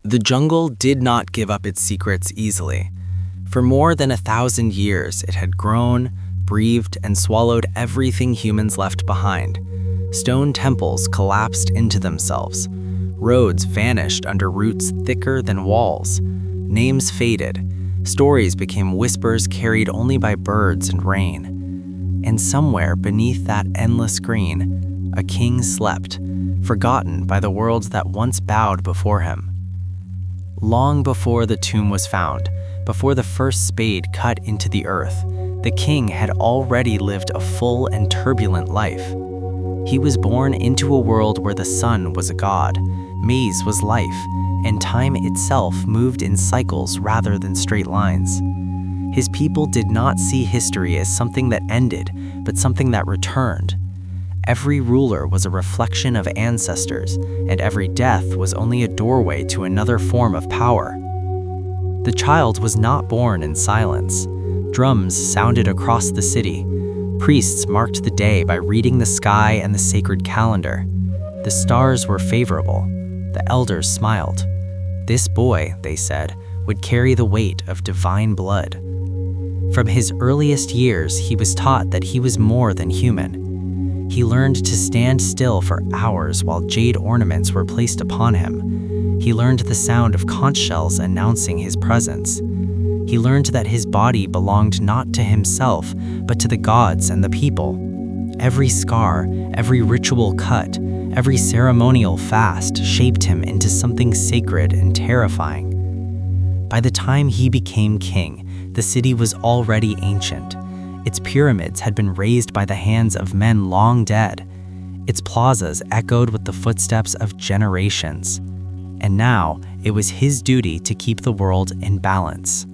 The jungle did not give up its secrets easily. For more than 1,000 years, it had grown, breathed, and swallowed everything humans left behind. Stone temples collapsed into themselves. Roads vanished under roots thicker than walls. Names faded. Stories became whispers carried only by birds and rain. And somewhere beneath that endless green, a king slept, forgotten by the worlds that once bowed before him. Long before the tomb was found, before the first spade cut into the earth, the king had already lived a full and turbulent life. He was born into a world where the sun was a god, maize was life, and time itself moved in cycles rather than straight lines. His people did not see history as something that ended, but something that returned. Every ruler was a reflection of ancestors, and every death was only a doorway to another form of power. The child was not born in silence. Drums sounded across the city. Priests marked the day by reading the sky and the sacred calendar. The stars were favorable. The elders smiled. This boy, they said, would carry the weight of divine blood. From his earliest years, he was taught that he was more than human. He learned to stand still for hours while jade ornaments were placed upon him. He learned the sound of conch shells announcing his presence. He learned that his body belonged not to himself, but to the gods and the people. Every scar, every ritual cut, every ceremonial fast shaped him into something sacred and terrifying. By the time he became king, the city was already ancient. Its pyramids had been raised by the hands of men long dead. Its plazas echoed with the footsteps of generations. And now, it was his duty to keep the world in balance.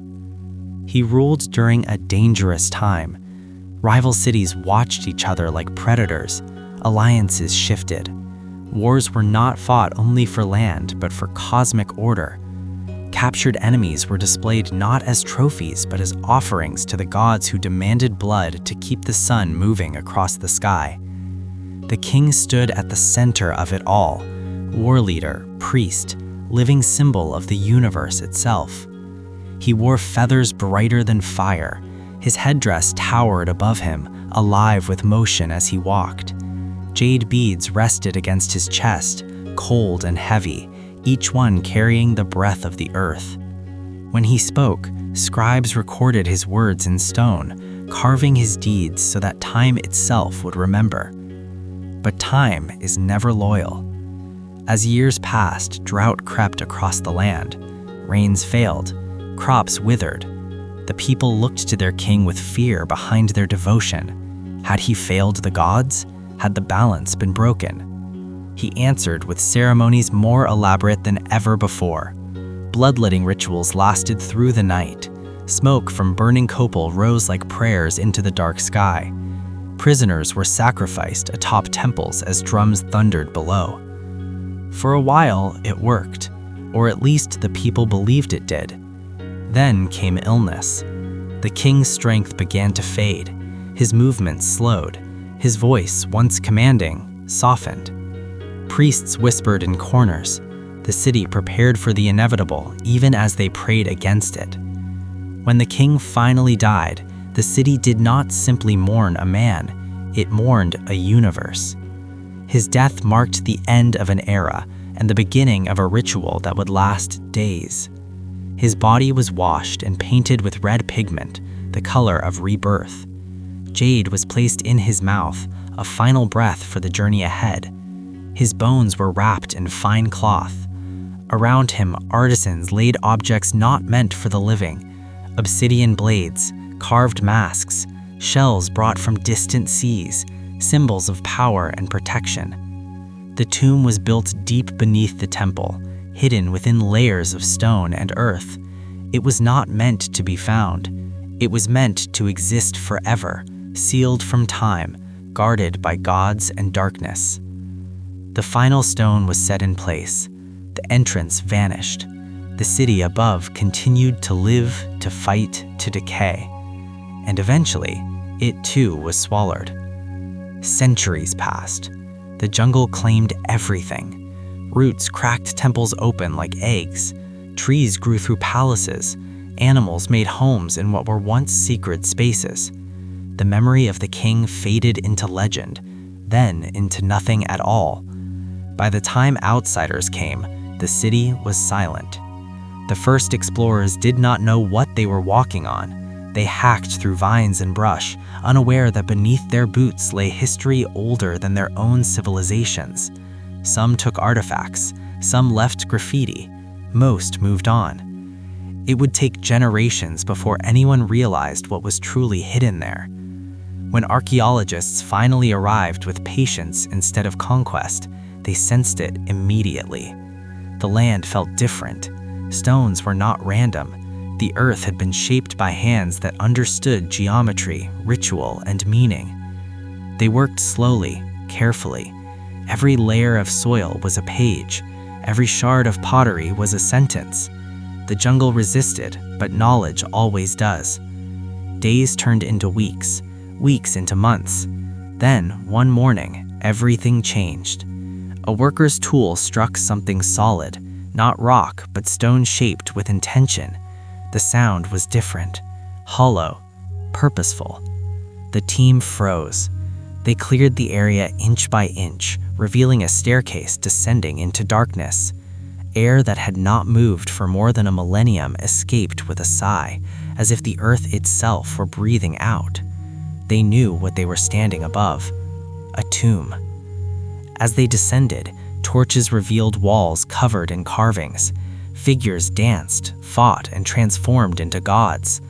He ruled during a dangerous time. Rival cities watched each other like predators. Alliances shifted. Wars were not fought only for land, but for cosmic order. Captured enemies were displayed not as trophies, but as offerings to the gods who demanded blood to keep the sun moving across the sky. The king stood at the center of it all, war leader, priest, living symbol of the universe itself. He wore feathers brighter than fire. His headdress towered above him, alive with motion as he walked. Jade beads rested against his chest, cold and heavy, each one carrying the breath of the earth. When he spoke, scribes recorded his words in stone, carving his deeds so that time itself would remember. But time is never loyal. As years passed, drought crept across the land. Rains failed, crops withered. The people looked to their king with fear behind their devotion. Had he failed the gods? Had the balance been broken? He answered with ceremonies more elaborate than ever before. Bloodletting rituals lasted through the night. Smoke from burning copal rose like prayers into the dark sky. Prisoners were sacrificed atop temples as drums thundered below. For a while, it worked, or at least the people believed it did. Then came illness. The king's strength began to fade. His movements slowed. His voice, once commanding, softened. Priests whispered in corners. The city prepared for the inevitable, even as they prayed against it. When the king finally died, the city did not simply mourn a man, it mourned a universe. His death marked the end of an era and the beginning of a ritual that would last days. His body was washed and painted with red pigment, the color of rebirth. Jade was placed in his mouth, a final breath for the journey ahead. His bones were wrapped in fine cloth. Around him, artisans laid objects not meant for the living: obsidian blades, carved masks, shells brought from distant seas, symbols of power and protection. The tomb was built deep beneath the temple, hidden within layers of stone and earth. It was not meant to be found. It was meant to exist forever, sealed from time, guarded by gods and darkness. The final stone was set in place. The entrance vanished. The city above continued to live, to fight, to decay. And eventually, it too was swallowed. Centuries passed. The jungle claimed everything. Roots cracked temples open like eggs. Trees grew through palaces. Animals made homes in what were once secret spaces. The memory of the king faded into legend, then into nothing at all. By the time outsiders came, the city was silent. The first explorers did not know what they were walking on. They hacked through vines and brush, unaware that beneath their boots lay history older than their own civilizations. Some took artifacts, some left graffiti, most moved on. It would take generations before anyone realized what was truly hidden there. When archaeologists finally arrived with patience instead of conquest, they sensed it immediately. The land felt different. Stones were not random. The earth had been shaped by hands that understood geometry, ritual, and meaning. They worked slowly, carefully. Every layer of soil was a page. Every shard of pottery was a sentence. The jungle resisted, but knowledge always does. Days turned into weeks, weeks into months. Then, one morning, everything changed. A worker's tool struck something solid, not rock, but stone-shaped with intention. The sound was different, hollow, purposeful. The team froze. They cleared the area inch by inch, revealing a staircase descending into darkness. Air that had not moved for more than a millennium escaped with a sigh, as if the earth itself were breathing out. They knew what they were standing above: a tomb. As they descended, torches revealed walls covered in carvings. Figures danced, fought, and transformed into gods.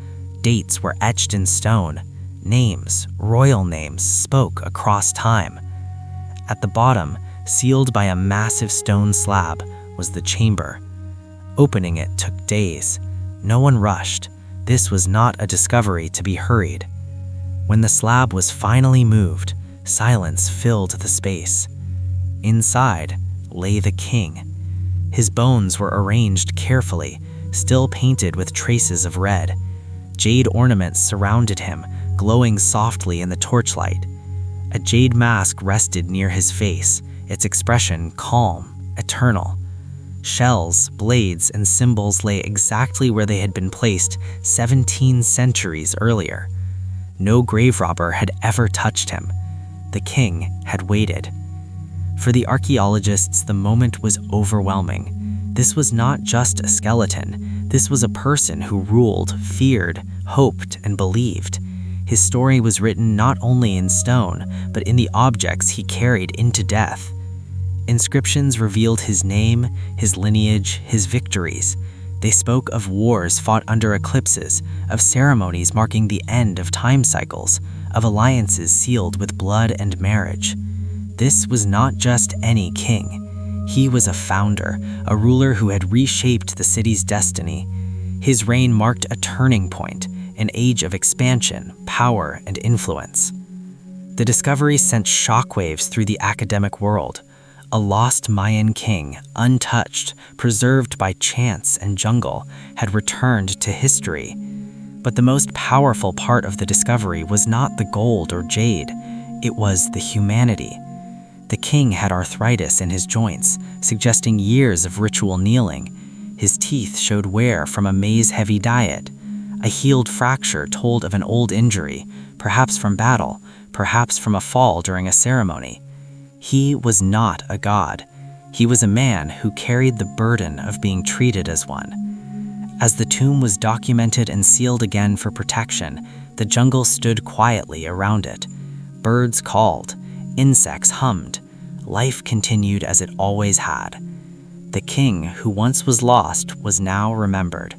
Dates were etched in stone. Names, royal names, spoke across time. At the bottom, sealed by a massive stone slab, was the chamber. Opening it took days. No one rushed. This was not a discovery to be hurried. When the slab was finally moved, silence filled the space. Inside lay the king. His bones were arranged carefully, still painted with traces of red. Jade ornaments surrounded him, glowing softly in the torchlight. A jade mask rested near his face, its expression calm, eternal. Shells, blades, and symbols lay exactly where they had been placed 17 centuries earlier. No grave robber had ever touched him. The king had waited. For the archaeologists, the moment was overwhelming. This was not just a skeleton. This was a person who ruled, feared, hoped, and believed. His story was written not only in stone, but in the objects he carried into death. Inscriptions revealed his name, his lineage, his victories. They spoke of wars fought under eclipses, of ceremonies marking the end of time cycles, of alliances sealed with blood and marriage. This was not just any king. He was a founder, a ruler who had reshaped the city's destiny. His reign marked a turning point, an age of expansion, power, and influence. The discovery sent shockwaves through the academic world. A lost Mayan king, untouched, preserved by chance and jungle, had returned to history. But the most powerful part of the discovery was not the gold or jade. It was the humanity. The king had arthritis in his joints, suggesting years of ritual kneeling. His teeth showed wear from a maize-heavy diet. A healed fracture told of an old injury, perhaps from battle, perhaps from a fall during a ceremony. He was not a god. He was a man who carried the burden of being treated as one. As the tomb was documented and sealed again for protection, the jungle stood quietly around it. Birds called, insects hummed. Life continued as it always had. The king, who once was lost, was now remembered.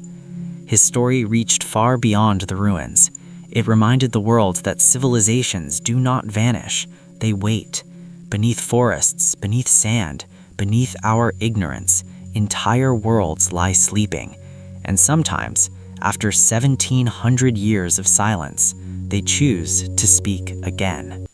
His story reached far beyond the ruins. It reminded the world that civilizations do not vanish, they wait. Beneath forests, beneath sand, beneath our ignorance, entire worlds lie sleeping. And sometimes, after 1,700 years of silence, they choose to speak again.